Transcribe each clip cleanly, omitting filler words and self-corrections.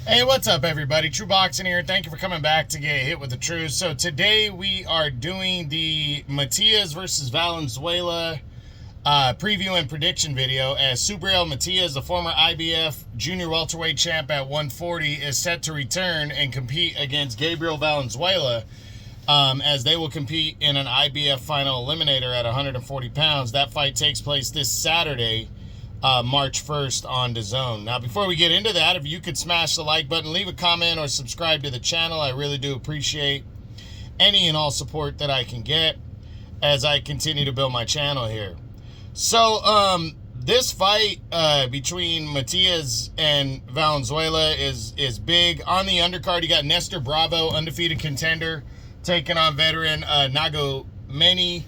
Hey, what's up, everybody? True Boxing here. Thank you for coming back to get hit with the truth. So today we are doing the Matias versus Valenzuela preview and prediction video, as Subriel Matias, the former IBF junior welterweight champ at 140, is set to return and compete against Gabriel Valenzuela, as they will compete in an IBF final eliminator at 140 pounds. That fight takes place this Saturday, March 1st on DAZN. Now, before we get into that, if you could smash the like button, leave a comment, or subscribe to the channel, I really do appreciate any and all support that I can get as I continue to build my channel here. So, this fight between Matias and Valenzuela is big. On the undercard, you got Nestor Bravo, undefeated contender, taking on veteran Nagomeni.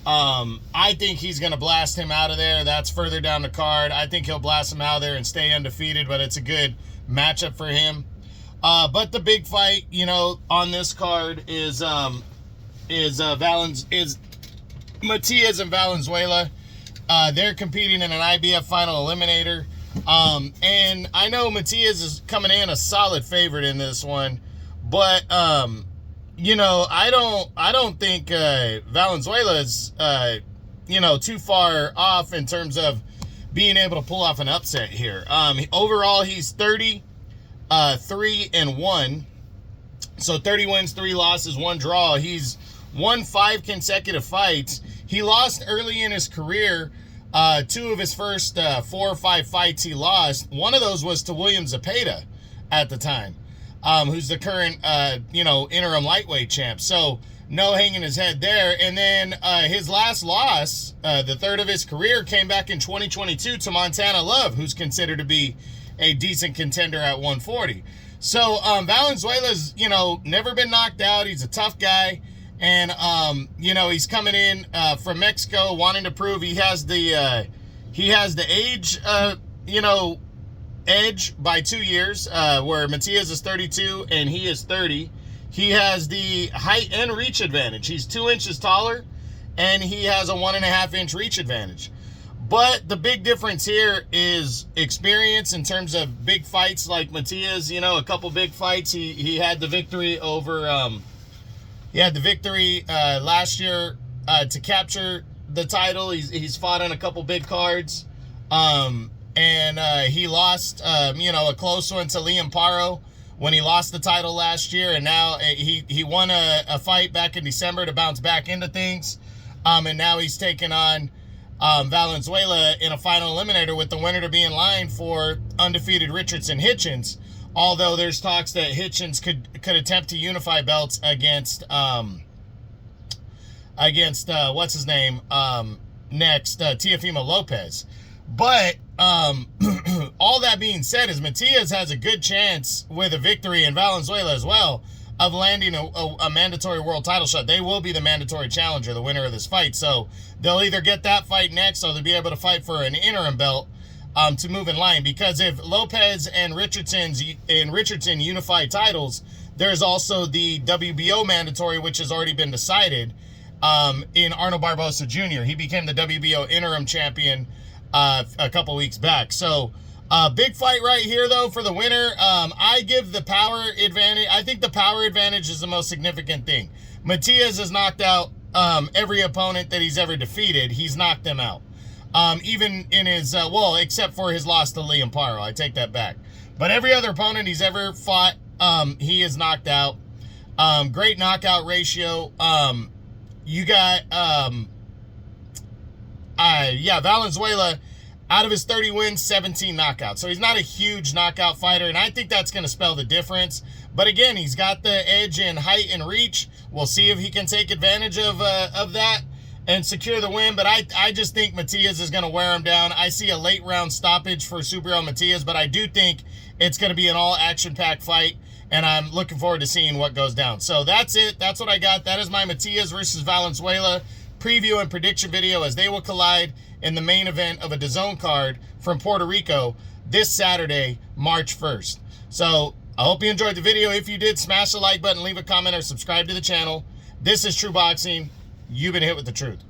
I think he's going to blast him out of there. That's further down the card. I think he'll blast him out of there and stay undefeated, but it's a good matchup for him. But the big fight, you know, on this card is Matias and Valenzuela. They're competing in an IBF final eliminator. And I know Matias is coming in a solid favorite in this one, but, you know, I don't think Valenzuela is, you know, too far off in terms of being able to pull off an upset here. Overall, he's 3-1. So 30 wins, 3 losses, 1 draw. He's won 5 consecutive fights. He lost early in his career. 2 of his first 4 or 5 fights he lost. One of those was to William Zepeda at the time. Who's the current, you know, interim lightweight champ. So, no hanging his head there. And then his last loss, the 3rd of his career, came back in 2022 to Montana Love, who's considered to be a decent contender at 140. So, Valenzuela's, you know, never been knocked out. He's a tough guy. And, you know, he's coming in from Mexico, wanting to prove he has the age, you know, edge by 2 years, where Matias is 32 and he is 30. He has the height and reach advantage. He's 2 inches taller, and he has a 1.5 inch reach advantage. But the big difference here is experience in terms of big fights like Matias. You know, a couple big fights. He had the victory over, last year to capture the title. He's fought on a couple big cards. And he lost, you know, a close one to Liam Paro when he lost the title last year. And now he won a fight back in December to bounce back into things. And now he's taking on Valenzuela in a final eliminator, with the winner to be in line for undefeated Richardson Hitchens. Although there's talks that Hitchens could attempt to unify belts against what's his name, next, Teofimo Lopez. But all that being said, is Matias has a good chance with a victory, in Valenzuela as well, of landing a mandatory world title shot. They will be the mandatory challenger, the winner of this fight. So they'll either get that fight next, or they'll be able to fight for an interim belt to move in line. Because if Lopez and Richardson unify titles, there's also the WBO mandatory, which has already been decided, in Arnold Barbosa Jr. He became the WBO interim champion a couple weeks back. So big fight right here, though, for the winner. I give the power advantage. I think the power advantage is the most significant thing. Matias has knocked out every opponent that he's ever defeated. He's knocked them out. Even in his, well, except for his loss to Liam Paro. I take that back. But every other opponent he's ever fought, he is knocked out. Great knockout ratio. You got, Valenzuela, out of his 30 wins, 17 knockouts. So he's not a huge knockout fighter, and I think that's going to spell the difference. But again, he's got the edge in height and reach. We'll see if he can take advantage of that and secure the win. But I just think Matias is going to wear him down. I see a late round stoppage for Subriel Matias, but I do think it's going to be an all action-packed fight, and I'm looking forward to seeing what goes down. So that's it. That's what I got. That is my Matias versus Valenzuela preview and prediction video, as they will collide in the main event of a DAZN card from Puerto Rico this Saturday, March 1st. So I hope you enjoyed the video. If you did, smash the like button, leave a comment, or subscribe to the channel. This is True Boxing. You've been hit with the truth.